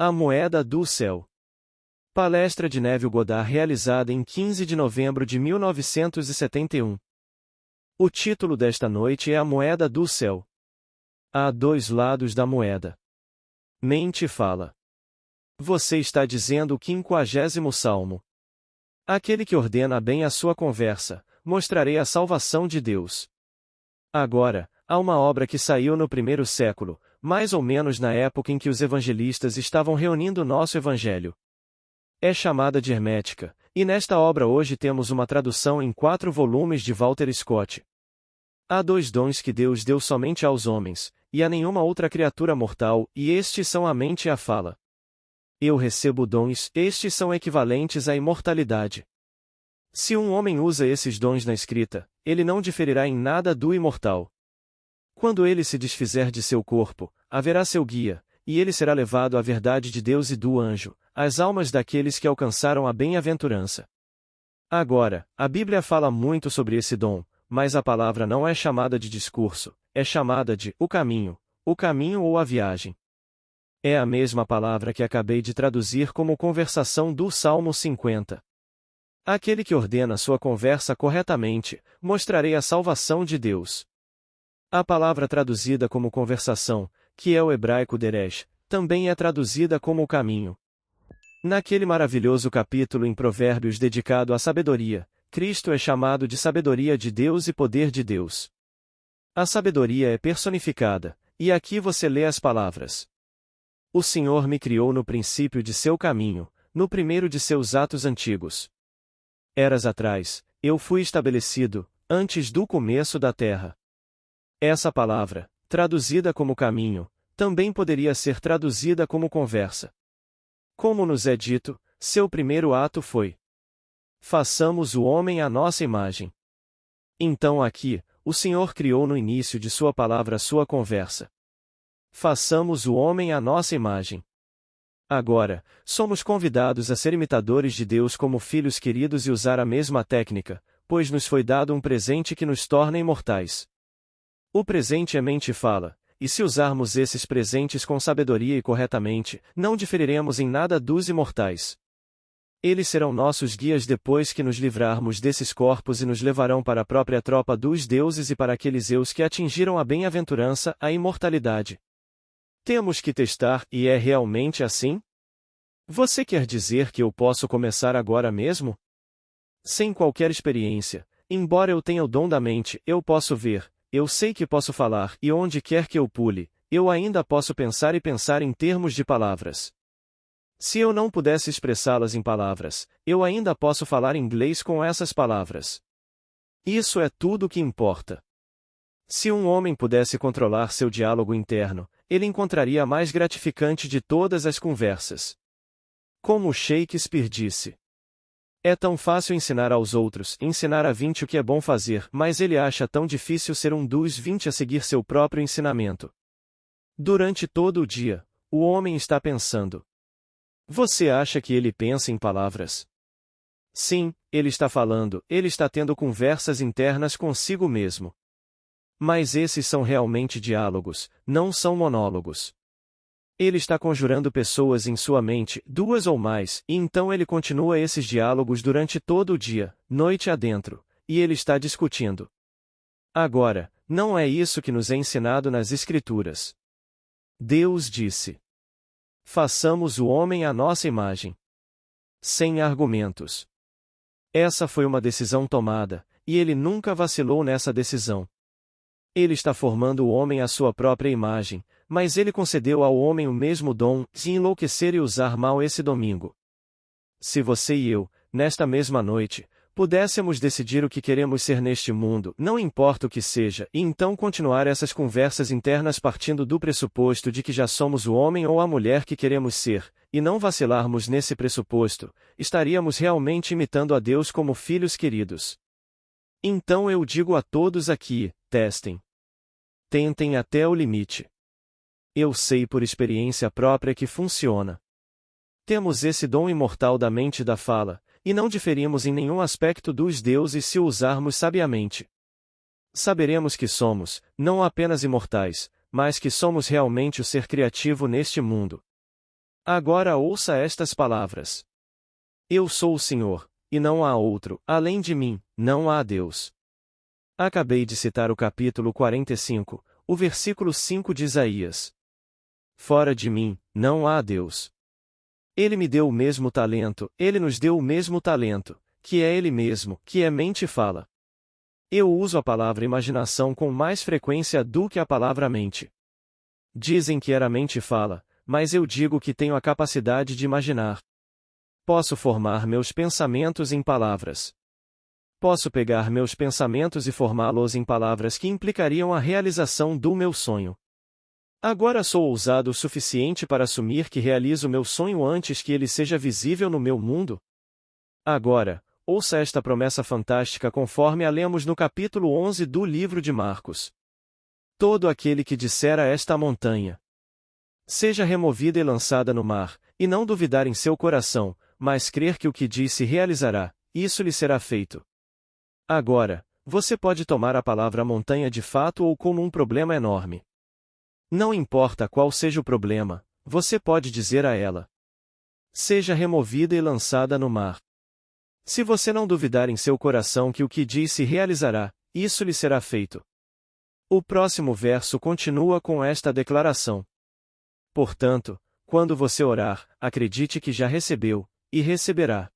A moeda do céu. Palestra de Neville Goddard realizada em 15 de novembro de 1971. O título desta noite é A Moeda do Céu. Há dois lados da moeda. Mente fala. Você está dizendo o 50º Salmo. Aquele que ordena bem a sua conversa, mostrarei a salvação de Deus. Agora, há uma obra que saiu no primeiro século, mais ou menos na época em que os evangelistas estavam reunindo o nosso evangelho. É chamada de Hermética, e nesta obra hoje temos uma tradução em 4 volumes de Walter Scott. Há 2 dons que Deus deu somente aos homens, e a nenhuma outra criatura mortal, e estes são a mente e a fala. Eu recebo dons, estes são equivalentes à imortalidade. Se um homem usa esses dons na escrita, ele não diferirá em nada do imortal. Quando ele se desfizer de seu corpo, haverá seu guia, e ele será levado à verdade de Deus e do anjo, às almas daqueles que alcançaram a bem-aventurança. Agora, a Bíblia fala muito sobre esse dom, mas a palavra não é chamada de discurso, é chamada de o caminho ou a viagem. É a mesma palavra que acabei de traduzir como conversação do Salmo 50. Aquele que ordena sua conversa corretamente, mostrarei a salvação de Deus. A palavra traduzida como conversação, que é o hebraico deresh, também é traduzida como o caminho. Naquele maravilhoso capítulo em Provérbios dedicado à sabedoria, Cristo é chamado de sabedoria de Deus e poder de Deus. A sabedoria é personificada, e aqui você lê as palavras. O Senhor me criou no princípio de seu caminho, no primeiro de seus atos antigos. Eras atrás, eu fui estabelecido, antes do começo da terra. Essa palavra, traduzida como caminho, também poderia ser traduzida como conversa. Como nos é dito, seu primeiro ato foi: façamos o homem à nossa imagem. Então aqui, o Senhor criou no início de sua palavra sua conversa. Façamos o homem à nossa imagem. Agora, somos convidados a ser imitadores de Deus como filhos queridos e usar a mesma técnica, pois nos foi dado um presente que nos torna imortais. O presente é mente e fala, e se usarmos esses presentes com sabedoria e corretamente, não diferiremos em nada dos imortais. Eles serão nossos guias depois que nos livrarmos desses corpos e nos levarão para a própria tropa dos deuses e para aqueles eus que atingiram a bem-aventurança, a imortalidade. Temos que testar, e é realmente assim? Você quer dizer que eu posso começar agora mesmo? Sem qualquer experiência, embora eu tenha o dom da mente, eu posso ver, eu sei que posso falar, e onde quer que eu pule, eu ainda posso pensar e pensar em termos de palavras. Se eu não pudesse expressá-las em palavras, eu ainda posso falar inglês com essas palavras. Isso é tudo o que importa. Se um homem pudesse controlar seu diálogo interno, ele encontraria a mais gratificante de todas as conversas. Como Shakespeare disse: é tão fácil ensinar aos outros, ensinar a 20 o que é bom fazer, mas ele acha tão difícil ser um dos 20 a seguir seu próprio ensinamento. Durante todo o dia, o homem está pensando. Você acha que ele pensa em palavras? Sim, ele está falando, ele está tendo conversas internas consigo mesmo. Mas esses são realmente diálogos, não são monólogos. Ele está conjurando pessoas em sua mente, 2 ou mais, e então ele continua esses diálogos durante todo o dia, noite adentro, e ele está discutindo. Agora, não é isso que nos é ensinado nas Escrituras. Deus disse: façamos o homem à nossa imagem. Sem argumentos. Essa foi uma decisão tomada, e ele nunca vacilou nessa decisão. Ele está formando o homem à sua própria imagem, mas ele concedeu ao homem o mesmo dom de enlouquecer e usar mal esse domingo. Se você e eu, nesta mesma noite, pudéssemos decidir o que queremos ser neste mundo, não importa o que seja, e então continuar essas conversas internas partindo do pressuposto de que já somos o homem ou a mulher que queremos ser, e não vacilarmos nesse pressuposto, estaríamos realmente imitando a Deus como filhos queridos. Então eu digo a todos aqui, testem. Tentem até o limite. Eu sei por experiência própria que funciona. Temos esse dom imortal da mente e da fala, e não diferimos em nenhum aspecto dos deuses se o usarmos sabiamente. Saberemos que somos, não apenas imortais, mas que somos realmente o ser criativo neste mundo. Agora ouça estas palavras. Eu sou o Senhor, e não há outro, além de mim, não há Deus. Acabei de citar o capítulo 45, o versículo 5 de Isaías. Fora de mim, não há Deus. Ele me deu o mesmo talento, ele nos deu o mesmo talento, que é ele mesmo, que é mente e fala. Eu uso a palavra imaginação com mais frequência do que a palavra mente. Dizem que era mente e fala, mas eu digo que tenho a capacidade de imaginar. Posso formar meus pensamentos em palavras. Posso pegar meus pensamentos e formá-los em palavras que implicariam a realização do meu sonho. Agora sou ousado o suficiente para assumir que realizo meu sonho antes que ele seja visível no meu mundo? Agora, ouça esta promessa fantástica conforme a lemos no capítulo 11 do livro de Marcos. Todo aquele que disser a esta montanha, seja removida e lançada no mar, e não duvidar em seu coração, mas crer que o que diz se realizará, isso lhe será feito. Agora, você pode tomar a palavra montanha de fato ou como um problema enorme. Não importa qual seja o problema, você pode dizer a ela: seja removida e lançada no mar. Se você não duvidar em seu coração que o que diz se realizará, isso lhe será feito. O próximo verso continua com esta declaração. Portanto, quando você orar, acredite que já recebeu, e receberá.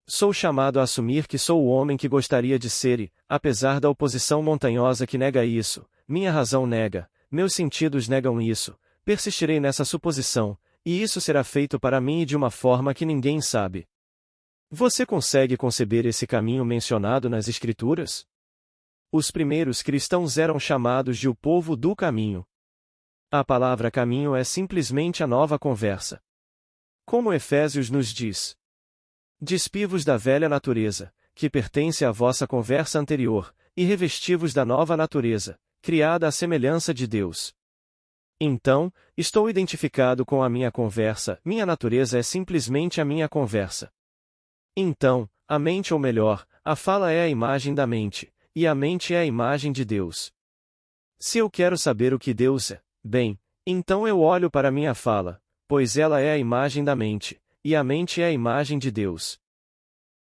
Sou chamado a assumir que sou o homem que gostaria de ser e, apesar da oposição montanhosa que nega isso, minha razão nega, meus sentidos negam isso, persistirei nessa suposição, e isso será feito para mim e de uma forma que ninguém sabe. Você consegue conceber esse caminho mencionado nas Escrituras? Os primeiros cristãos eram chamados de o povo do caminho. A palavra caminho é simplesmente a nova conversa. Como Efésios nos diz: despivos da velha natureza, que pertence à vossa conversa anterior, e revestivos da nova natureza, criada à semelhança de Deus. Então, estou identificado com a minha conversa, minha natureza é simplesmente a minha conversa. Então, a mente ou melhor, a fala é a imagem da mente, e a mente é a imagem de Deus. Se eu quero saber o que Deus é, bem, então eu olho para minha fala, pois ela é a imagem da mente, e a mente é a imagem de Deus.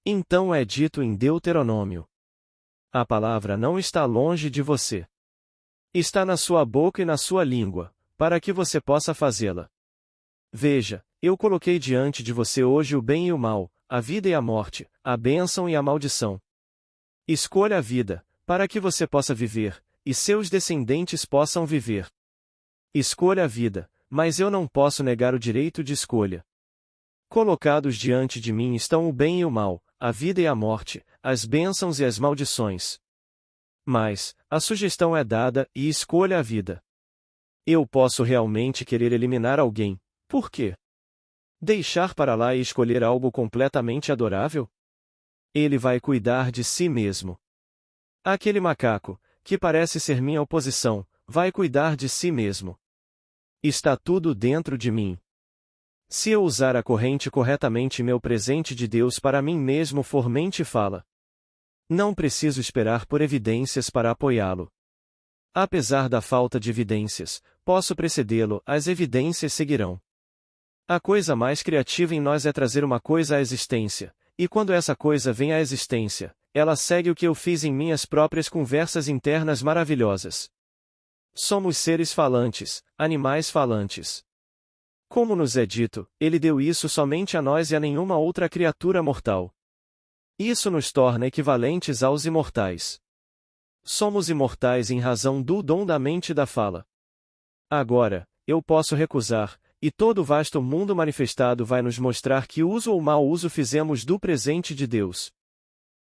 Então é dito em Deuteronômio: a palavra não está longe de você. Está na sua boca e na sua língua, para que você possa fazê-la. Veja, eu coloquei diante de você hoje o bem e o mal, a vida e a morte, a bênção e a maldição. Escolha a vida, para que você possa viver, e seus descendentes possam viver. Escolha a vida, mas eu não posso negar o direito de escolha. Colocados diante de mim estão o bem e o mal, a vida e a morte, as bênçãos e as maldições. Mas, a sugestão é dada, e escolha a vida. Eu posso realmente querer eliminar alguém, por quê? Deixar para lá e escolher algo completamente adorável? Ele vai cuidar de si mesmo. Aquele macaco, que parece ser minha oposição, vai cuidar de si mesmo. Está tudo dentro de mim. Se eu usar a corrente corretamente, meu presente de Deus para mim mesmo for mente e fala. Não preciso esperar por evidências para apoiá-lo. Apesar da falta de evidências, posso precedê-lo, as evidências seguirão. A coisa mais criativa em nós é trazer uma coisa à existência, e quando essa coisa vem à existência, ela segue o que eu fiz em minhas próprias conversas internas maravilhosas. Somos seres falantes, animais falantes. Como nos é dito, ele deu isso somente a nós e a nenhuma outra criatura mortal. Isso nos torna equivalentes aos imortais. Somos imortais em razão do dom da mente e da fala. Agora, eu posso recusar, e todo o vasto mundo manifestado vai nos mostrar que uso ou mau uso fizemos do presente de Deus.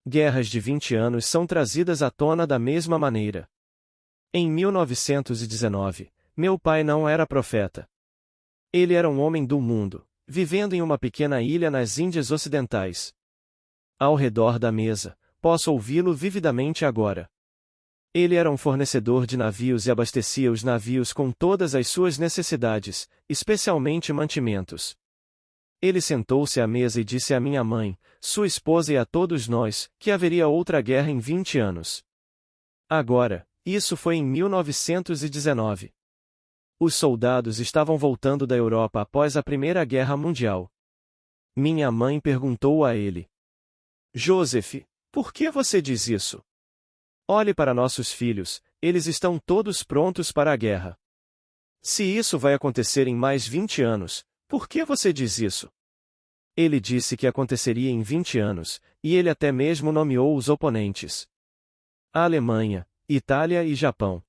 Guerras de 20 anos são trazidas à tona da mesma maneira. Em 1919, meu pai não era profeta. Ele era um homem do mundo, vivendo em uma pequena ilha nas Índias Ocidentais. Ao redor da mesa, posso ouvi-lo vividamente agora. Ele era um fornecedor de navios e abastecia os navios com todas as suas necessidades, especialmente mantimentos. Ele sentou-se à mesa e disse à minha mãe, sua esposa e a todos nós, que haveria outra guerra em 20 anos. Agora, isso foi em 1919. Os soldados estavam voltando da Europa após a Primeira Guerra Mundial. Minha mãe perguntou a ele: Joseph, por que você diz isso? Olhe para nossos filhos, eles estão todos prontos para a guerra. Se isso vai acontecer em mais 20 anos, por que você diz isso? Ele disse que aconteceria em 20 anos, e ele até mesmo nomeou os oponentes: a Alemanha, Itália e Japão.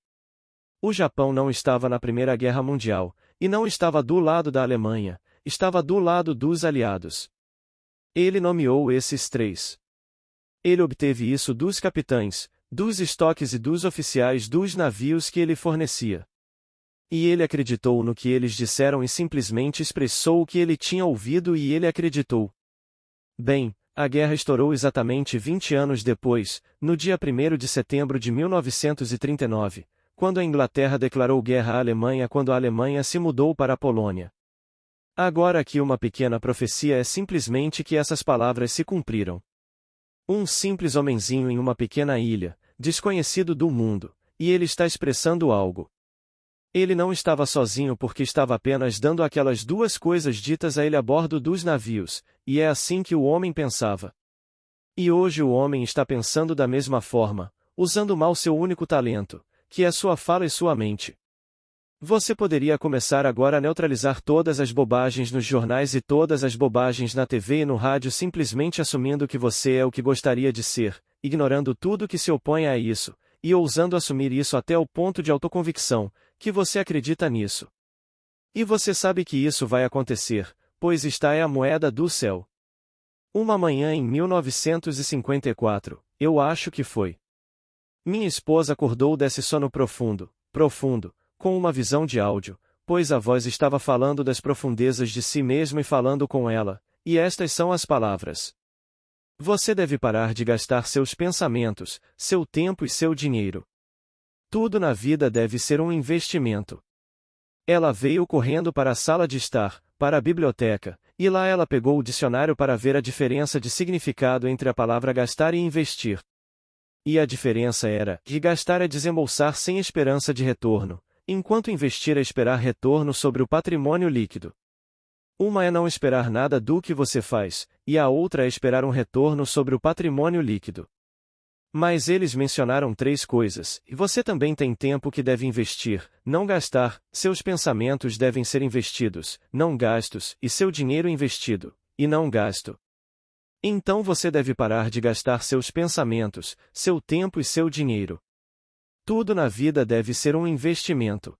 O Japão não estava na Primeira Guerra Mundial, e não estava do lado da Alemanha, estava do lado dos aliados. Ele nomeou esses três. Ele obteve isso dos capitães, dos estoques e dos oficiais dos navios que ele fornecia. E ele acreditou no que eles disseram e simplesmente expressou o que ele tinha ouvido e ele acreditou. Bem, a guerra estourou exatamente 20 anos depois, no dia 1º de setembro de 1939, quando a Inglaterra declarou guerra à Alemanha quando a Alemanha se mudou para a Polônia. Agora aqui uma pequena profecia é simplesmente que essas palavras se cumpriram. Um simples homenzinho em uma pequena ilha, desconhecido do mundo, e ele está expressando algo. Ele não estava sozinho porque estava apenas dando aquelas duas coisas ditas a ele a bordo dos navios, e é assim que o homem pensava. E hoje o homem está pensando da mesma forma, usando mal seu único talento, que é sua fala e sua mente. Você poderia começar agora a neutralizar todas as bobagens nos jornais e todas as bobagens na TV e no rádio simplesmente assumindo que você é o que gostaria de ser, ignorando tudo que se opõe a isso, e ousando assumir isso até o ponto de autoconvicção, que você acredita nisso. E você sabe que isso vai acontecer, pois esta é a moeda do céu. Uma manhã em 1954, eu acho que foi. Minha esposa acordou desse sono profundo, com uma visão de áudio, pois a voz estava falando das profundezas de si mesmo e falando com ela, e estas são as palavras. Você deve parar de gastar seus pensamentos, seu tempo e seu dinheiro. Tudo na vida deve ser um investimento. Ela veio correndo para a sala de estar, para a biblioteca, e lá ela pegou o dicionário para ver a diferença de significado entre a palavra gastar e investir. E a diferença era que gastar é desembolsar sem esperança de retorno, enquanto investir é esperar retorno sobre o patrimônio líquido. Uma é não esperar nada do que você faz, e a outra é esperar um retorno sobre o patrimônio líquido. Mas eles mencionaram três coisas, e você também tem tempo que deve investir, não gastar, seus pensamentos devem ser investidos, não gastos, e seu dinheiro investido, e não gasto. Então você deve parar de gastar seus pensamentos, seu tempo e seu dinheiro. Tudo na vida deve ser um investimento.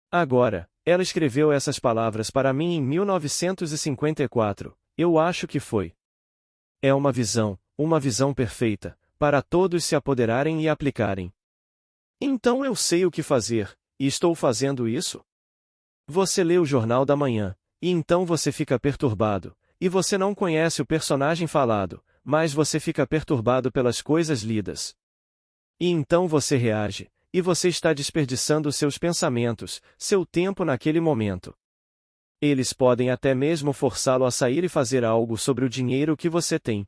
Agora, ela escreveu essas palavras para mim em 1954, eu acho que foi. É uma visão perfeita, para todos se apoderarem e aplicarem. Então eu sei o que fazer, e estou fazendo isso? Você lê o Jornal da Manhã, e então você fica perturbado, e você não conhece o personagem falado, mas você fica perturbado pelas coisas lidas. E então você reage, e você está desperdiçando seus pensamentos, seu tempo naquele momento. Eles podem até mesmo forçá-lo a sair e fazer algo sobre o dinheiro que você tem.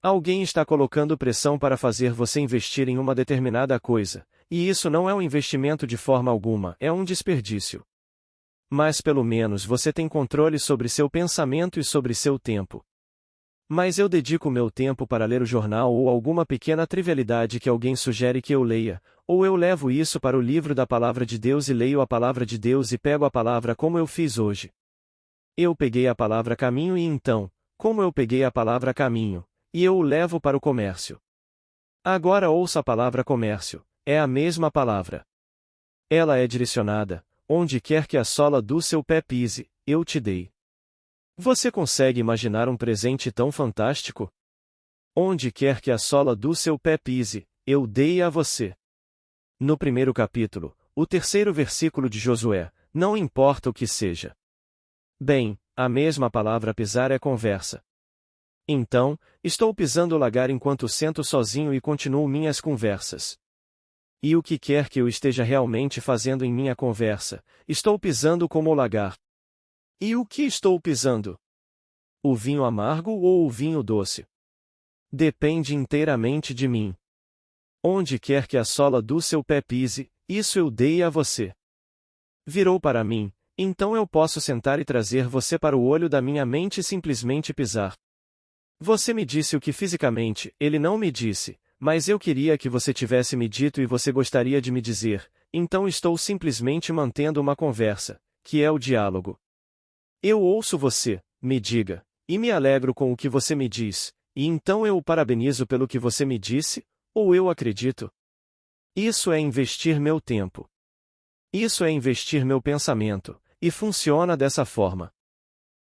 Alguém está colocando pressão para fazer você investir em uma determinada coisa, e isso não é um investimento de forma alguma, é um desperdício. Mas pelo menos você tem controle sobre seu pensamento e sobre seu tempo. Mas eu dedico meu tempo para ler o jornal ou alguma pequena trivialidade que alguém sugere que eu leia, ou eu levo isso para o livro da Palavra de Deus e leio a Palavra de Deus e pego a palavra como eu fiz hoje. Eu peguei a palavra caminho e então, como eu peguei a palavra caminho, e eu o levo para o comércio. Agora ouça a palavra comércio, é a mesma palavra. Ela é direcionada, onde quer que a sola do seu pé pise, eu te dei. Você consegue imaginar um presente tão fantástico? Onde quer que a sola do seu pé pise, eu dei a você. No primeiro capítulo, o terceiro versículo de Josué, não importa o que seja. Bem, a mesma palavra pisar é conversa. Então, estou pisando o lagar enquanto sento sozinho e continuo minhas conversas. E o que quer que eu esteja realmente fazendo em minha conversa, estou pisando como o lagar. E o que estou pisando? O vinho amargo ou o vinho doce? Depende inteiramente de mim. Onde quer que a sola do seu pé pise, isso eu dei a você. Virou para mim, então eu posso sentar e trazer você para o olho da minha mente e simplesmente pisar. Você me disse o que fisicamente, ele não me disse, mas eu queria que você tivesse me dito e você gostaria de me dizer, então estou simplesmente mantendo uma conversa, que é o diálogo. Eu ouço você, me diga, e me alegro com o que você me diz, e então eu o parabenizo pelo que você me disse, ou eu acredito. Isso é investir meu tempo. Isso é investir meu pensamento, e funciona dessa forma.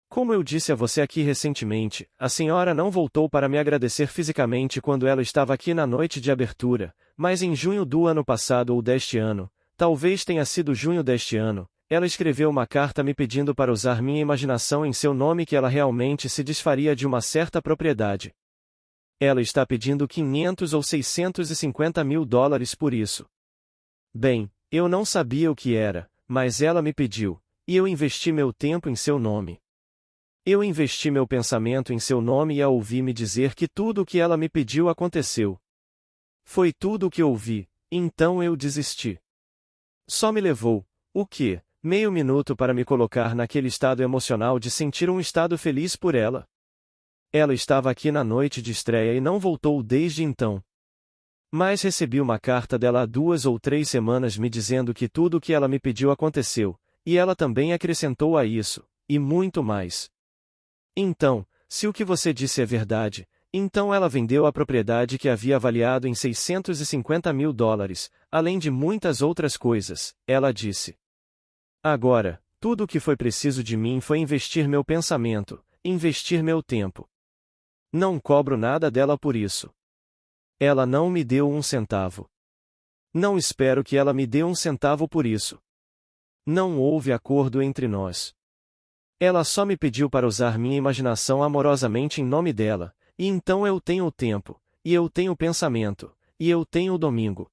Como eu disse a você aqui recentemente, a senhora não voltou para me agradecer fisicamente quando ela estava aqui na noite de abertura, mas em junho do ano passado ou deste ano, talvez tenha sido junho deste ano, ela escreveu uma carta me pedindo para usar minha imaginação em seu nome que ela realmente se desfaria de uma certa propriedade. Ela está pedindo 500 ou 650 mil dólares por isso. Bem, eu não sabia o que era, mas ela me pediu, e eu investi meu tempo em seu nome. Eu investi meu pensamento em seu nome e a ouvi me dizer que tudo o que ela me pediu aconteceu. Foi tudo o que ouvi, então eu desisti. Só me levou, o quê? Meio minuto para me colocar naquele estado emocional de sentir um estado feliz por ela. Ela estava aqui na noite de estreia e não voltou desde então. Mas recebi uma carta dela há 2 ou 3 semanas me dizendo que tudo o que ela me pediu aconteceu, e ela também acrescentou a isso, e muito mais. Então, se o que você disse é verdade, então ela vendeu a propriedade que havia avaliado em 650 mil dólares, além de muitas outras coisas, ela disse. Agora, tudo o que foi preciso de mim foi investir meu pensamento, investir meu tempo. Não cobro nada dela por isso. Ela não me deu um centavo. Não espero que ela me dê um centavo por isso. Não houve acordo entre nós. Ela só me pediu para usar minha imaginação amorosamente em nome dela, e então eu tenho o tempo, e eu tenho o pensamento, e eu tenho o domingo.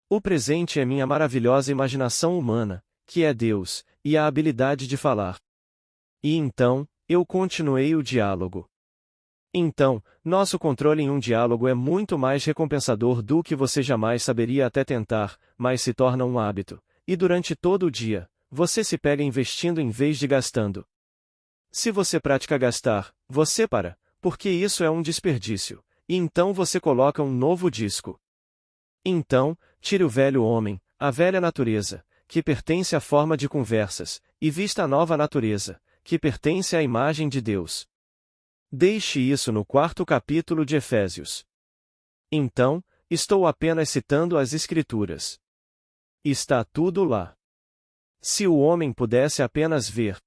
O presente é minha maravilhosa imaginação humana, que é Deus, e a habilidade de falar. E então, eu continuei o diálogo. Então, nosso controle em um diálogo é muito mais recompensador do que você jamais saberia até tentar, mas se torna um hábito, e durante todo o dia, você se pega investindo em vez de gastando. Se você pratica gastar, você para, porque isso é um desperdício, e então você coloca um novo disco. Então, tire o velho homem, a velha natureza, que pertence à forma de conversas, e vista a nova natureza, que pertence à imagem de Deus. Deixe isso no 4º capítulo de Efésios. Então, estou apenas citando as Escrituras. Está tudo lá. Se o homem pudesse apenas ver.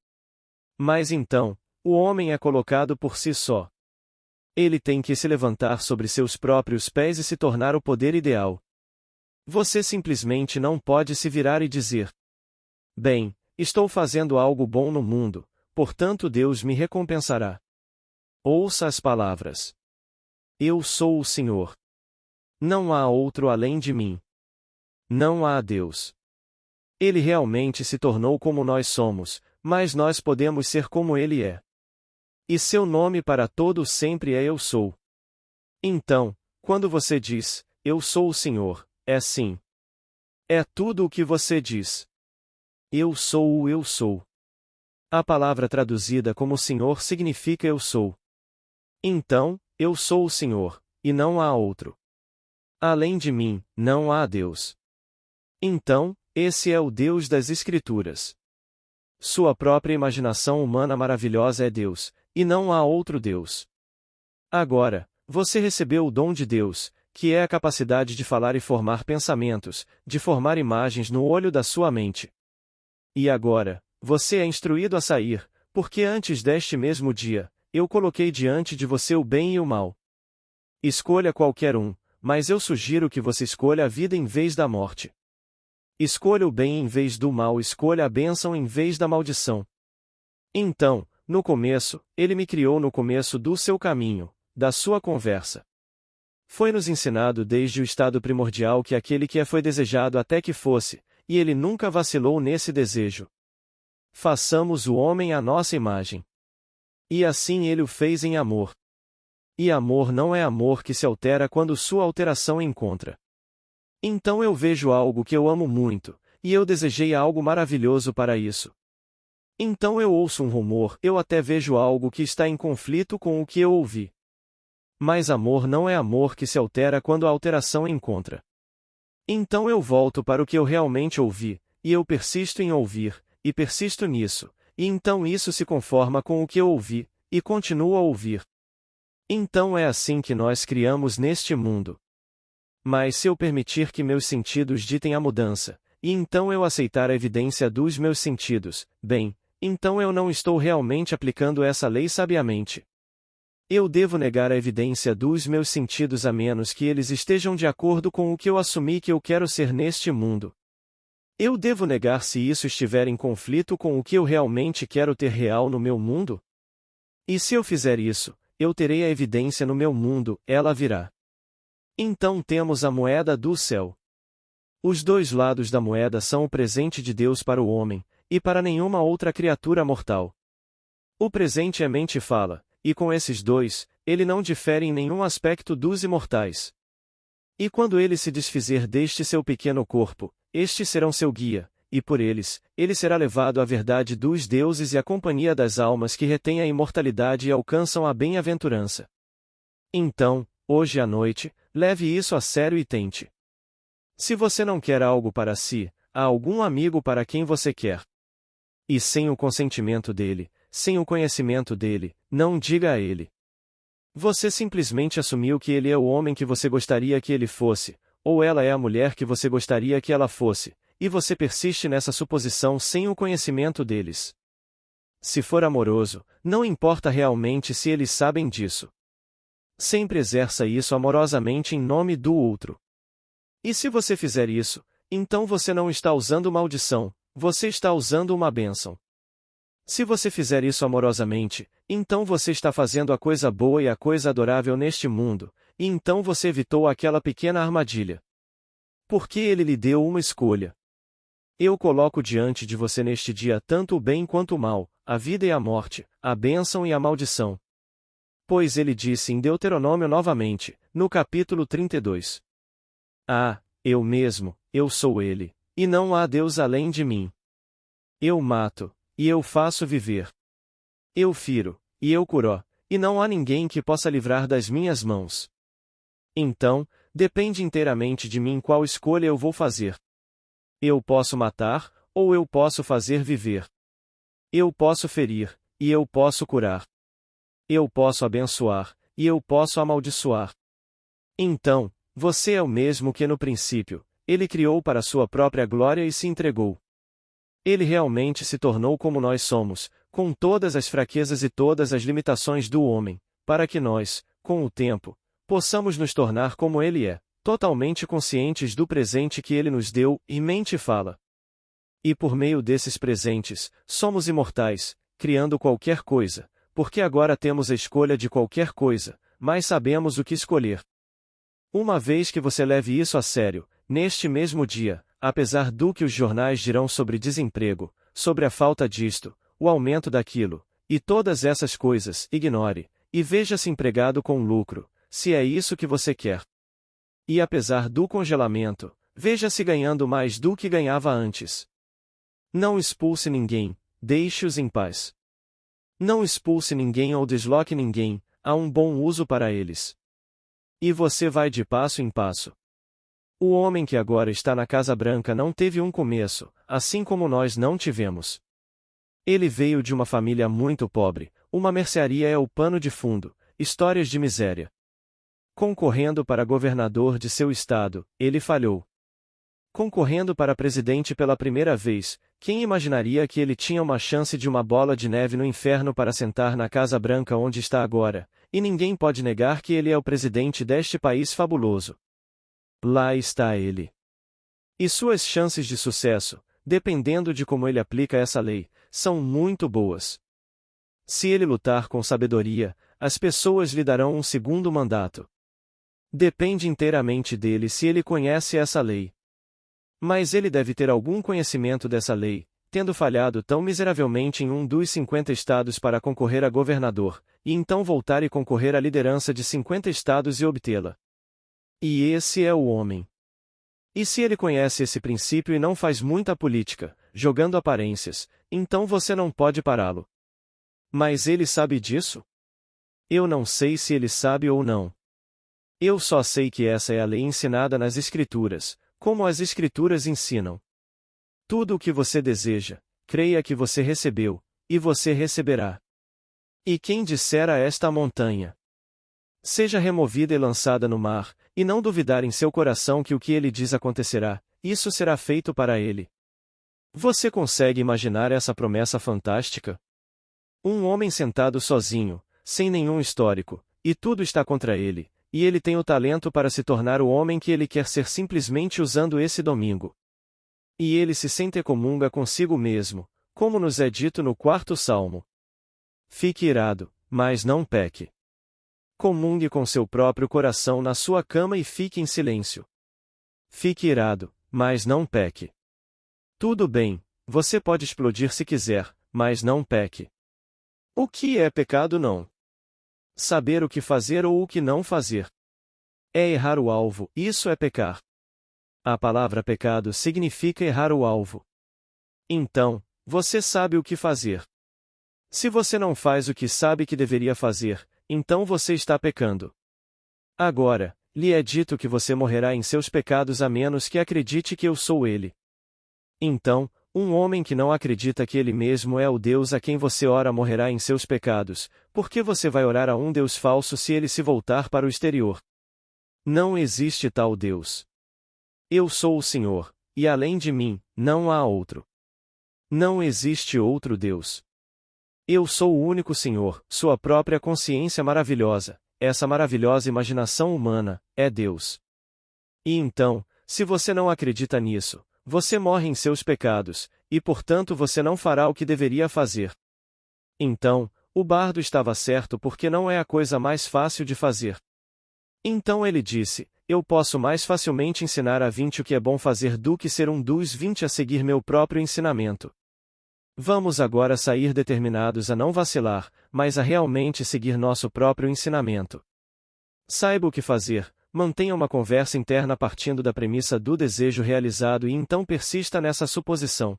Mas então, o homem é colocado por si só. Ele tem que se levantar sobre seus próprios pés e se tornar o poder ideal. Você simplesmente não pode se virar e dizer: bem, estou fazendo algo bom no mundo, portanto Deus me recompensará. Ouça as palavras. Eu sou o Senhor. Não há outro além de mim. Não há Deus. Ele realmente se tornou como nós somos, mas nós podemos ser como ele é. E seu nome para todos sempre é Eu Sou. Então, quando você diz, Eu sou o Senhor, é sim. É tudo o que você diz. Eu sou o Eu Sou. A palavra traduzida como Senhor significa Eu Sou. Então, eu sou o Senhor, e não há outro. Além de mim, não há Deus. Então, esse é o Deus das Escrituras. Sua própria imaginação humana maravilhosa é Deus, e não há outro Deus. Agora, você recebeu o dom de Deus, que é a capacidade de falar e formar pensamentos, de formar imagens no olho da sua mente. E agora, você é instruído a sair, porque antes deste mesmo dia, eu coloquei diante de você o bem e o mal. Escolha qualquer um, mas eu sugiro que você escolha a vida em vez da morte. Escolha o bem em vez do mal, escolha a bênção em vez da maldição. Então, no começo, ele me criou no começo do seu caminho, da sua conversa. Foi-nos ensinado desde o estado primordial que aquele que foi desejado até que fosse, e ele nunca vacilou nesse desejo. Façamos o homem à nossa imagem. E assim ele o fez em amor. E amor não é amor que se altera quando sua alteração encontra. Então eu vejo algo que eu amo muito, E eu desejei algo maravilhoso para isso. Então eu ouço um rumor, eu até vejo algo que está em conflito com o que eu ouvi. Mas amor não é amor que se altera quando a alteração encontra. Então eu volto para o que eu realmente ouvi, e eu persisto em ouvir, e persisto nisso, e então isso se conforma com o que eu ouvi, e continuo a ouvir. Então é assim que nós criamos neste mundo. Mas se eu permitir que meus sentidos ditem a mudança, e então eu aceitar a evidência dos meus sentidos, bem, então eu não estou realmente aplicando essa lei sabiamente. Eu devo negar a evidência dos meus sentidos a menos que eles estejam de acordo com o que eu assumi que eu quero ser neste mundo. Eu devo negar se isso estiver em conflito com o que eu realmente quero ter real no meu mundo? E se eu fizer isso, eu terei a evidência no meu mundo, ela virá. Então temos a moeda do céu. Os dois lados da moeda são o presente de Deus para o homem, e para nenhuma outra criatura mortal. O presente é mente e fala, e com esses dois, ele não difere em nenhum aspecto dos imortais. E quando ele se desfizer deste seu pequeno corpo, estes serão seu guia, e por eles, ele será levado à verdade dos deuses e à companhia das almas que retêm a imortalidade e alcançam a bem-aventurança. Então, hoje à noite, leve isso a sério e tente. Se você não quer algo para si, há algum amigo para quem você quer. E sem o consentimento dele, sem o conhecimento dele, não diga a ele. Você simplesmente assumiu que ele é o homem que você gostaria que ele fosse, ou ela é a mulher que você gostaria que ela fosse, e você persiste nessa suposição sem o conhecimento deles. Se for amoroso, não importa realmente se eles sabem disso. Sempre exerça isso amorosamente em nome do outro. E se você fizer isso, então você não está usando maldição, você está usando uma bênção. Se você fizer isso amorosamente, então você está fazendo a coisa boa e a coisa adorável neste mundo, e então você evitou aquela pequena armadilha. Porque ele lhe deu uma escolha. Eu coloco diante de você neste dia tanto o bem quanto o mal, a vida e a morte, a bênção e a maldição. Pois ele disse em Deuteronômio novamente, no capítulo 32. Ah, eu mesmo, eu sou ele, e não há Deus além de mim. Eu mato, e eu faço viver. Eu firo, e eu curo, e não há ninguém que possa livrar das minhas mãos. Então, depende inteiramente de mim qual escolha eu vou fazer. Eu posso matar, ou eu posso fazer viver. Eu posso ferir, e eu posso curar. Eu posso abençoar, e eu posso amaldiçoar. Então, você é o mesmo que no princípio, ele criou para sua própria glória e se entregou. Ele realmente se tornou como nós somos, com todas as fraquezas e todas as limitações do homem, para que nós, com o tempo, possamos nos tornar como ele é, totalmente conscientes do presente que ele nos deu, e mente fala. E por meio desses presentes, somos imortais, criando qualquer coisa, porque agora temos a escolha de qualquer coisa, mas sabemos o que escolher. Uma vez que você leve isso a sério, neste mesmo dia, apesar do que os jornais dirão sobre desemprego, sobre a falta disto, o aumento daquilo, e todas essas coisas, ignore, e veja-se empregado com lucro, se é isso que você quer. E apesar do congelamento, veja-se ganhando mais do que ganhava antes. Não expulse ninguém, deixe-os em paz. Não expulse ninguém ou desloque ninguém, há um bom uso para eles. E você vai de passo em passo. O homem que agora está na Casa Branca não teve um começo, assim como nós não tivemos. Ele veio de uma família muito pobre, uma mercearia é o pano de fundo, histórias de miséria. Concorrendo para governador de seu estado, ele falhou. Concorrendo para presidente pela primeira vez, quem imaginaria que ele tinha uma chance de uma bola de neve no inferno para sentar na Casa Branca onde está agora, e ninguém pode negar que ele é o presidente deste país fabuloso. Lá está ele. E suas chances de sucesso, dependendo de como ele aplica essa lei, são muito boas. Se ele lutar com sabedoria, as pessoas lhe darão um segundo mandato. Depende inteiramente dele se ele conhece essa lei. Mas ele deve ter algum conhecimento dessa lei, tendo falhado tão miseravelmente em um dos 50 estados para concorrer a governador, e então voltar e concorrer à liderança de 50 estados e obtê-la. E esse é o homem. E se ele conhece esse princípio e não faz muita política, jogando aparências, então você não pode pará-lo. Mas ele sabe disso? Eu não sei se ele sabe ou não. Eu só sei que essa é a lei ensinada nas Escrituras, como as Escrituras ensinam. Tudo o que você deseja, creia que você recebeu, e você receberá. E quem disser a esta montanha, seja removida e lançada no mar, e não duvidar em seu coração que o que ele diz acontecerá, isso será feito para ele. Você consegue imaginar essa promessa fantástica? Um homem sentado sozinho, sem nenhum histórico, e tudo está contra ele, e ele tem o talento para se tornar o homem que ele quer ser simplesmente usando esse domingo. E ele se sente e comunga consigo mesmo, como nos é dito no 4º Salmo. Fique irado, mas não peque. Comungue com seu próprio coração na sua cama e fique em silêncio. Fique irado, mas não peque. Tudo bem, você pode explodir se quiser, mas não peque. O que é pecado não? Saber o que fazer ou o que não fazer. É errar o alvo, isso é pecar. A palavra pecado significa errar o alvo. Então, você sabe o que fazer. Se você não faz o que sabe que deveria fazer, então você está pecando. Agora, lhe é dito que você morrerá em seus pecados a menos que acredite que eu sou ele. Então, um homem que não acredita que ele mesmo é o Deus a quem você ora morrerá em seus pecados, porque você vai orar a um Deus falso se ele se voltar para o exterior. Não existe tal Deus. Eu sou o Senhor, e além de mim, não há outro. Não existe outro Deus. Eu sou o único Senhor, sua própria consciência maravilhosa, essa maravilhosa imaginação humana, é Deus. E então, se você não acredita nisso, você morre em seus pecados, e portanto você não fará o que deveria fazer. Então, o bardo estava certo porque não é a coisa mais fácil de fazer. Então ele disse, eu posso mais facilmente ensinar a 20 o que é bom fazer do que ser um dos 20 a seguir meu próprio ensinamento. Vamos agora sair determinados a não vacilar, mas a realmente seguir nosso próprio ensinamento. Saiba o que fazer, mantenha uma conversa interna partindo da premissa do desejo realizado e então persista nessa suposição.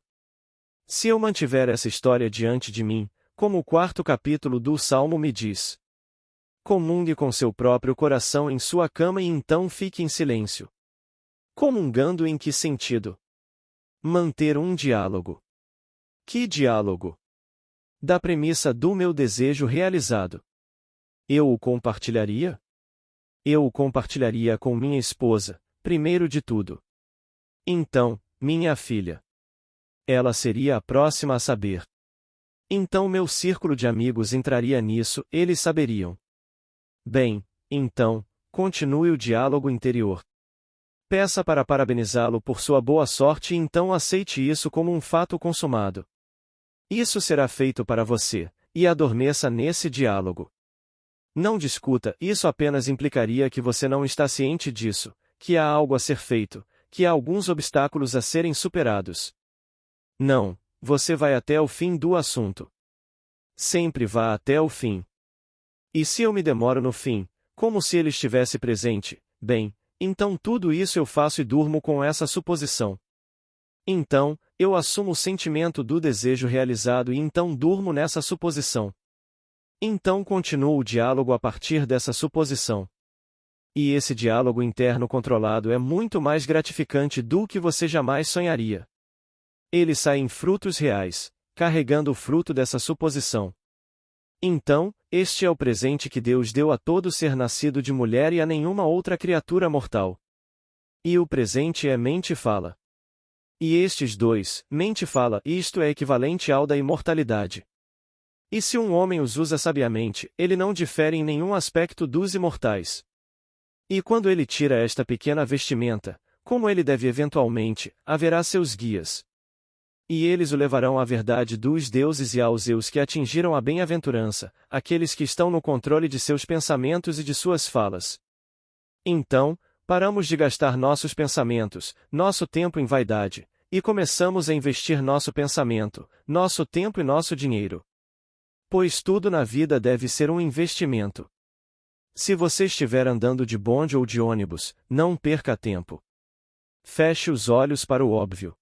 Se eu mantiver essa história diante de mim, como o 4º capítulo do Salmo me diz, comungue com seu próprio coração em sua cama e então fique em silêncio. Comungando em que sentido? Manter um diálogo. Que diálogo? Da premissa do meu desejo realizado. Eu o compartilharia? Eu o compartilharia com minha esposa, primeiro de tudo. Então, minha filha. Ela seria a próxima a saber. Então meu círculo de amigos entraria nisso, eles saberiam. Bem, então, continue o diálogo interior. Peça para parabenizá-lo por sua boa sorte e então aceite isso como um fato consumado. Isso será feito para você, e adormeça nesse diálogo. Não discuta, isso apenas implicaria que você não está ciente disso, que há algo a ser feito, que há alguns obstáculos a serem superados. Não, você vai até o fim do assunto. Sempre vá até o fim. E se eu me demoro no fim, como se ele estivesse presente, bem, então tudo isso eu faço e durmo com essa suposição. Então, eu assumo o sentimento do desejo realizado e então durmo nessa suposição. Então continuo o diálogo a partir dessa suposição. E esse diálogo interno controlado é muito mais gratificante do que você jamais sonharia. Ele sai em frutos reais, carregando o fruto dessa suposição. Então, este é o presente que Deus deu a todo ser nascido de mulher e a nenhuma outra criatura mortal. E o presente é mente e fala. E estes dois, mente e fala, isto é equivalente ao da imortalidade. E se um homem os usa sabiamente, ele não difere em nenhum aspecto dos imortais. E quando ele tira esta pequena vestimenta, como ele deve eventualmente, haverá seus guias. E eles o levarão à verdade dos deuses e aos eus que atingiram a bem-aventurança, aqueles que estão no controle de seus pensamentos e de suas falas. Então, paramos de gastar nossos pensamentos, nosso tempo em vaidade, e começamos a investir nosso pensamento, nosso tempo e nosso dinheiro. Pois tudo na vida deve ser um investimento. Se você estiver andando de bonde ou de ônibus, não perca tempo. Feche os olhos para o óbvio.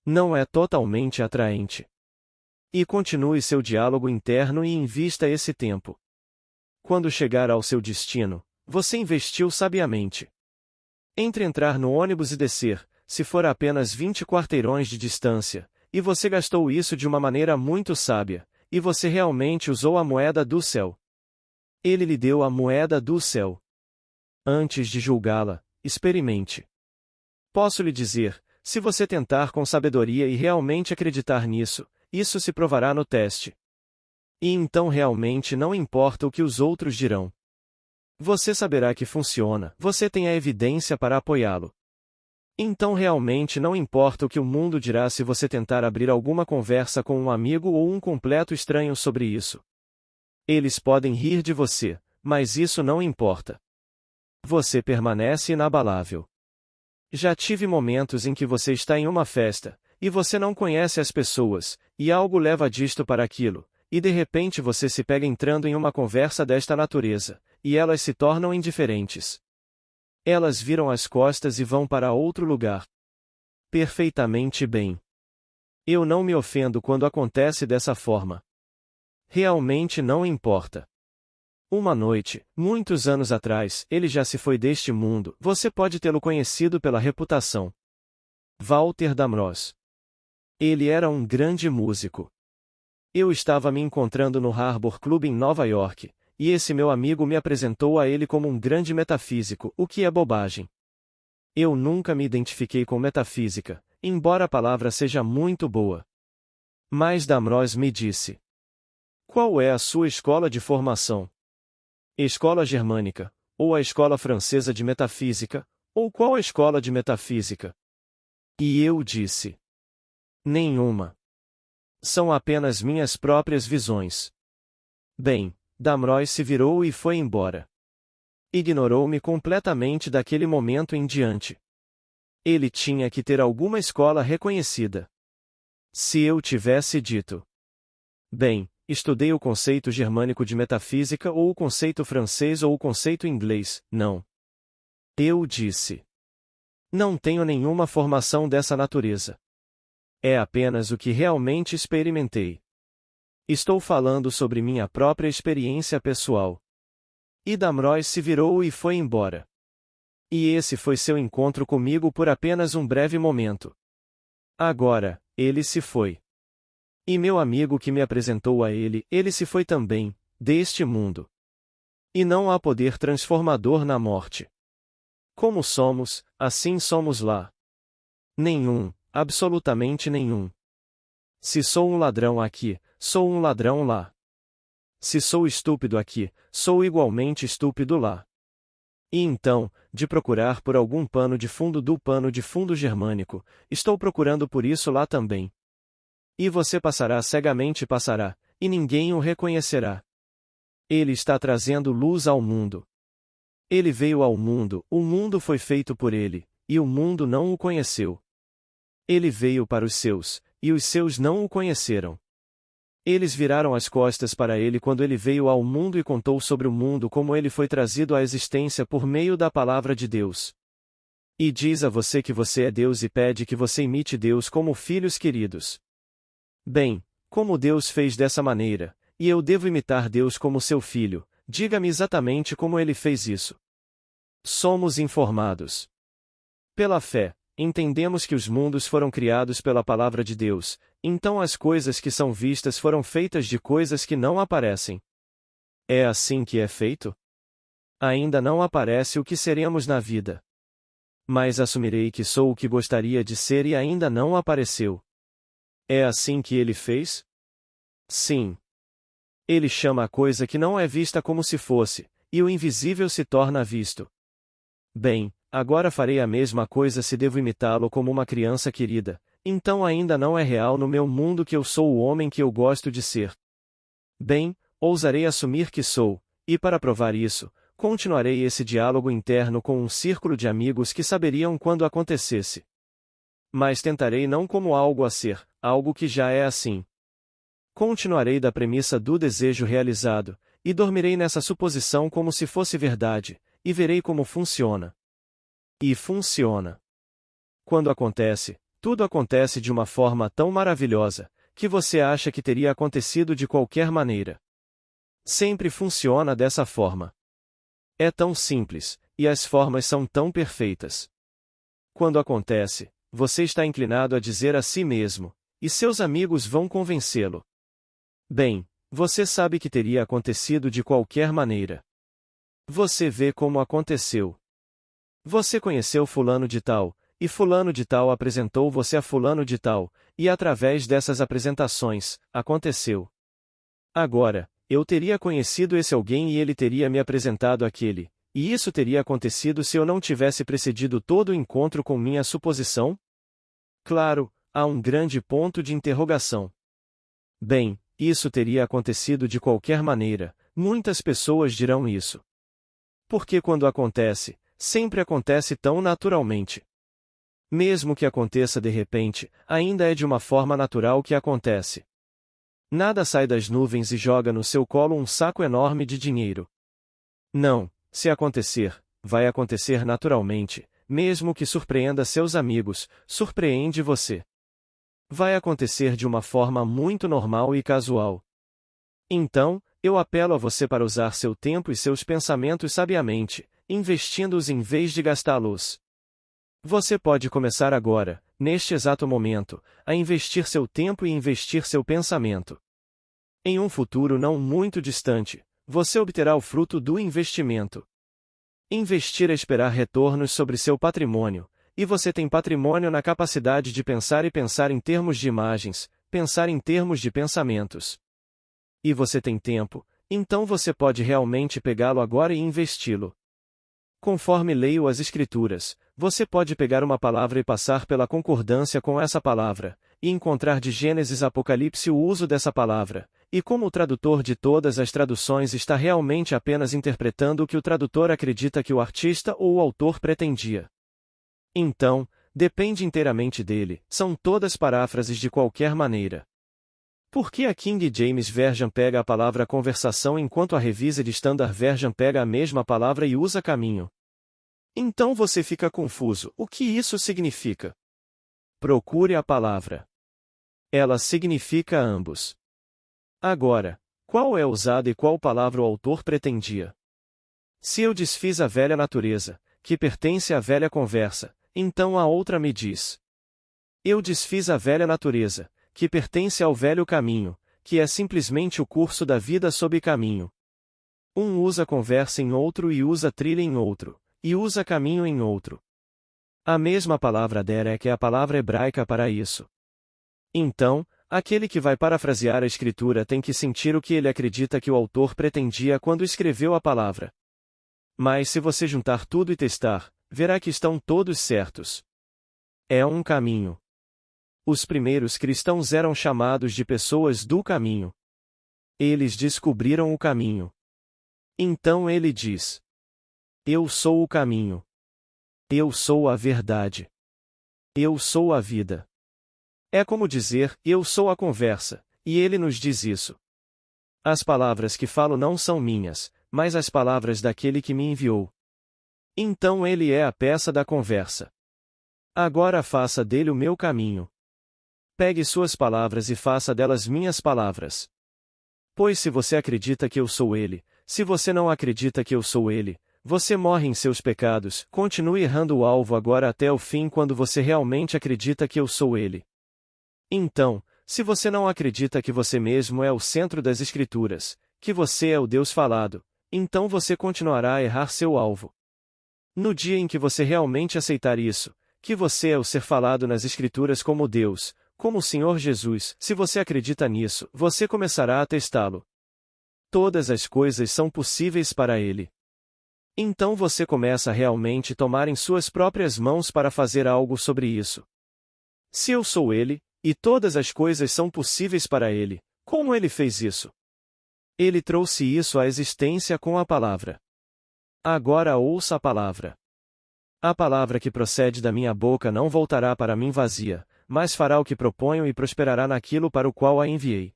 Não é totalmente atraente. E continue seu diálogo interno e invista esse tempo. Quando chegar ao seu destino, você investiu sabiamente. Entre entrar no ônibus e descer, se for a apenas 20 quarteirões de distância, e você gastou isso de uma maneira muito sábia, e você realmente usou a moeda do céu. Ele lhe deu a moeda do céu. Antes de julgá-la, experimente. Posso lhe dizer, se você tentar com sabedoria e realmente acreditar nisso, isso se provará no teste. E então realmente não importa o que os outros dirão. Você saberá que funciona, você tem a evidência para apoiá-lo. Então realmente não importa o que o mundo dirá se você tentar abrir alguma conversa com um amigo ou um completo estranho sobre isso. Eles podem rir de você, mas isso não importa. Você permanece inabalável. Já tive momentos em que você está em uma festa, e você não conhece as pessoas, e algo leva disto para aquilo, e de repente você se pega entrando em uma conversa desta natureza, e elas se tornam indiferentes. Elas viram as costas e vão para outro lugar. Perfeitamente bem. Eu não me ofendo quando acontece dessa forma. Realmente não importa. Uma noite, muitos anos atrás, ele já se foi deste mundo, você pode tê-lo conhecido pela reputação. Walter Damrosch. Ele era um grande músico. Eu estava me encontrando no Harbor Club em Nova York, e esse meu amigo me apresentou a ele como um grande metafísico, o que é bobagem. Eu nunca me identifiquei com metafísica, embora a palavra seja muito boa. Mas Damrosch me disse: qual é a sua escola de formação? Escola germânica, ou a escola francesa de metafísica, ou qual a escola de metafísica? E eu disse: nenhuma. São apenas minhas próprias visões. Bem, Damrosch se virou e foi embora. Ignorou-me completamente daquele momento em diante. Ele tinha que ter alguma escola reconhecida. Se eu tivesse dito: bem, estudei o conceito germânico de metafísica ou o conceito francês ou o conceito inglês, não. Eu disse: não tenho nenhuma formação dessa natureza. É apenas o que realmente experimentei. Estou falando sobre minha própria experiência pessoal. E Damrosch se virou e foi embora. E esse foi seu encontro comigo por apenas um breve momento. Agora, ele se foi. E meu amigo que me apresentou a ele, ele se foi também, deste mundo. E não há poder transformador na morte. Como somos, assim somos lá. Nenhum, absolutamente nenhum. Se sou um ladrão aqui, sou um ladrão lá. Se sou estúpido aqui, sou igualmente estúpido lá. E então, de procurar por algum pano de fundo do pano de fundo germânico, estou procurando por isso lá também. E você passará cegamente passará, e ninguém o reconhecerá. Ele está trazendo luz ao mundo. Ele veio ao mundo, o mundo foi feito por ele, e o mundo não o conheceu. Ele veio para os seus, e os seus não o conheceram. Eles viraram as costas para ele quando ele veio ao mundo e contou sobre o mundo como ele foi trazido à existência por meio da palavra de Deus. E diz a você que você é Deus e pede que você imite Deus como filhos queridos. Bem, como Deus fez dessa maneira, e eu devo imitar Deus como seu filho, diga-me exatamente como ele fez isso. Somos informados. Pela fé, entendemos que os mundos foram criados pela palavra de Deus, então as coisas que são vistas foram feitas de coisas que não aparecem. É assim que é feito? Ainda não aparece o que seremos na vida. Mas assumirei que sou o que gostaria de ser e ainda não apareceu. É assim que ele fez? Sim. Ele chama a coisa que não é vista como se fosse, e o invisível se torna visto. Bem, agora farei a mesma coisa se devo imitá-lo como uma criança querida, então ainda não é real no meu mundo que eu sou o homem que eu gosto de ser. Bem, ousarei assumir que sou, e para provar isso, continuarei esse diálogo interno com um círculo de amigos que saberiam quando acontecesse. Mas tentarei não como algo a ser, algo que já é assim. Continuarei da premissa do desejo realizado, e dormirei nessa suposição como se fosse verdade, e verei como funciona. E funciona. Quando acontece, tudo acontece de uma forma tão maravilhosa, que você acha que teria acontecido de qualquer maneira. Sempre funciona dessa forma. É tão simples, e as formas são tão perfeitas. Quando acontece, você está inclinado a dizer a si mesmo, e seus amigos vão convencê-lo. Bem, você sabe que teria acontecido de qualquer maneira. Você vê como aconteceu. Você conheceu fulano de tal, e fulano de tal apresentou você a fulano de tal, e através dessas apresentações, aconteceu. Agora, eu teria conhecido esse alguém e ele teria me apresentado aquele, e isso teria acontecido se eu não tivesse precedido todo o encontro com minha suposição? Claro, há um grande ponto de interrogação. Bem, isso teria acontecido de qualquer maneira, muitas pessoas dirão isso. Porque quando acontece, sempre acontece tão naturalmente. Mesmo que aconteça de repente, ainda é de uma forma natural que acontece. Nada sai das nuvens e joga no seu colo um saco enorme de dinheiro. Não, se acontecer, vai acontecer naturalmente, mesmo que surpreenda seus amigos, surpreende você. Vai acontecer de uma forma muito normal e casual. Então, eu apelo a você para usar seu tempo e seus pensamentos sabiamente, investindo-os em vez de gastá-los. Você pode começar agora, neste exato momento, a investir seu tempo e investir seu pensamento. Em um futuro não muito distante, você obterá o fruto do investimento. Investir é esperar retornos sobre seu patrimônio, e você tem patrimônio na capacidade de pensar e pensar em termos de imagens, pensar em termos de pensamentos. E você tem tempo, então você pode realmente pegá-lo agora e investi-lo. Conforme leio as Escrituras, você pode pegar uma palavra e passar pela concordância com essa palavra, e encontrar de Gênesis a Apocalipse o uso dessa palavra, e como o tradutor de todas as traduções está realmente apenas interpretando o que o tradutor acredita que o artista ou o autor pretendia. Então, depende inteiramente dele, são todas paráfrases de qualquer maneira. Por que a King James Version pega a palavra conversação enquanto a Revised Standard Version pega a mesma palavra e usa caminho? Então você fica confuso, o que isso significa? Procure a palavra. Ela significa ambos. Agora, qual é usada e qual palavra o autor pretendia? Se eu desfiz a velha natureza, que pertence à velha conversa, então a outra me diz. Eu desfiz a velha natureza, que pertence ao velho caminho, que é simplesmente o curso da vida sob caminho. Um usa conversa em outro e usa trilha em outro, e usa caminho em outro. A mesma palavra derek é a palavra hebraica para isso. Então, aquele que vai parafrasear a escritura tem que sentir o que ele acredita que o autor pretendia quando escreveu a palavra. Mas se você juntar tudo e testar, verá que estão todos certos. É um caminho. Os primeiros cristãos eram chamados de pessoas do caminho. Eles descobriram o caminho. Então ele diz: Eu sou o caminho. Eu sou a verdade. Eu sou a vida. É como dizer, eu sou a conversa, e ele nos diz isso. As palavras que falo não são minhas, mas as palavras daquele que me enviou. Então ele é a peça da conversa. Agora faça dele o meu caminho. Pegue suas palavras e faça delas minhas palavras. Pois se você acredita que eu sou ele, se você não acredita que eu sou ele, você morre em seus pecados, continue errando o alvo agora até o fim quando você realmente acredita que eu sou ele. Então, se você não acredita que você mesmo é o centro das Escrituras, que você é o Deus falado, então você continuará a errar seu alvo. No dia em que você realmente aceitar isso, que você é o ser falado nas Escrituras como Deus, como o Senhor Jesus, se você acredita nisso, você começará a testá-lo. Todas as coisas são possíveis para ele. Então você começa a realmente tomar em suas próprias mãos para fazer algo sobre isso. Se eu sou ele, e todas as coisas são possíveis para ele, como ele fez isso? Ele trouxe isso à existência com a palavra. Agora ouça a palavra. A palavra que procede da minha boca não voltará para mim vazia, mas fará o que proponho e prosperará naquilo para o qual a enviei.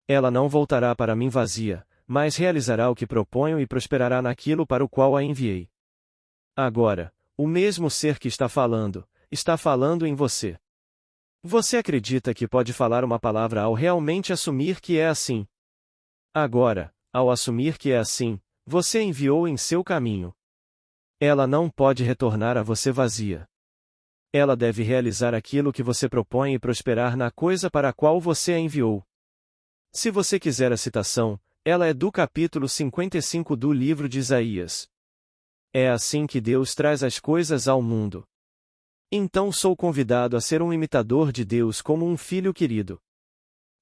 Ela não voltará para mim vazia, mas realizará o que proponho e prosperará naquilo para o qual a enviei. Agora, o mesmo ser que está falando, está falando em você. Você acredita que pode falar uma palavra ao realmente assumir que é assim. Agora, ao assumir que é assim, você enviou em seu caminho. Ela não pode retornar a você vazia. Ela deve realizar aquilo que você propõe e prosperar na coisa para a qual você a enviou. Se você quiser a citação, ela é do capítulo 55 do livro de Isaías. É assim que Deus traz as coisas ao mundo. Então sou convidado a ser um imitador de Deus como um filho querido.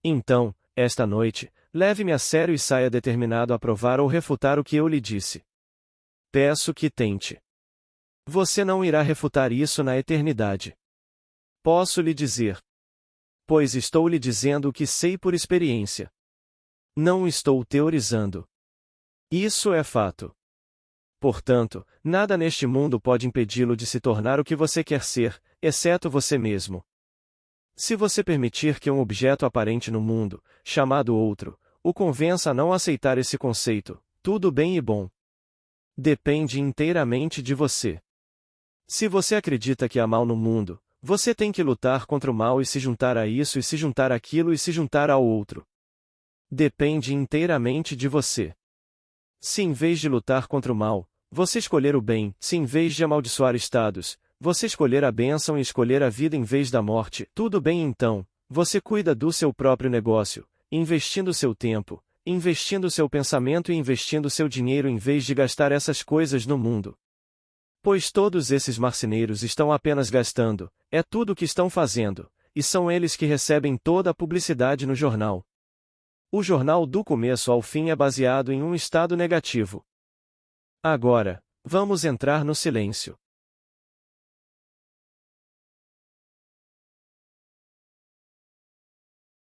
Então, esta noite, leve-me a sério e saia determinado a provar ou refutar o que eu lhe disse. Peço que tente. Você não irá refutar isso na eternidade. Posso lhe dizer. Pois estou lhe dizendo o que sei por experiência. Não estou teorizando. Isso é fato. Portanto, nada neste mundo pode impedi-lo de se tornar o que você quer ser, exceto você mesmo. Se você permitir que um objeto aparente no mundo, chamado outro, o convença a não aceitar esse conceito, tudo bem e bom. Depende inteiramente de você. Se você acredita que há mal no mundo, você tem que lutar contra o mal e se juntar a isso e se juntar àquilo e se juntar ao outro. Depende inteiramente de você. Se em vez de lutar contra o mal, você escolher o bem, se em vez de amaldiçoar estados, você escolher a bênção e escolher a vida em vez da morte, tudo bem então, você cuida do seu próprio negócio, investindo seu tempo, investindo seu pensamento e investindo seu dinheiro em vez de gastar essas coisas no mundo. Pois todos esses marceneiros estão apenas gastando, é tudo o que estão fazendo, e são eles que recebem toda a publicidade no jornal. O jornal do começo ao fim é baseado em um estado negativo. Agora, vamos entrar no silêncio.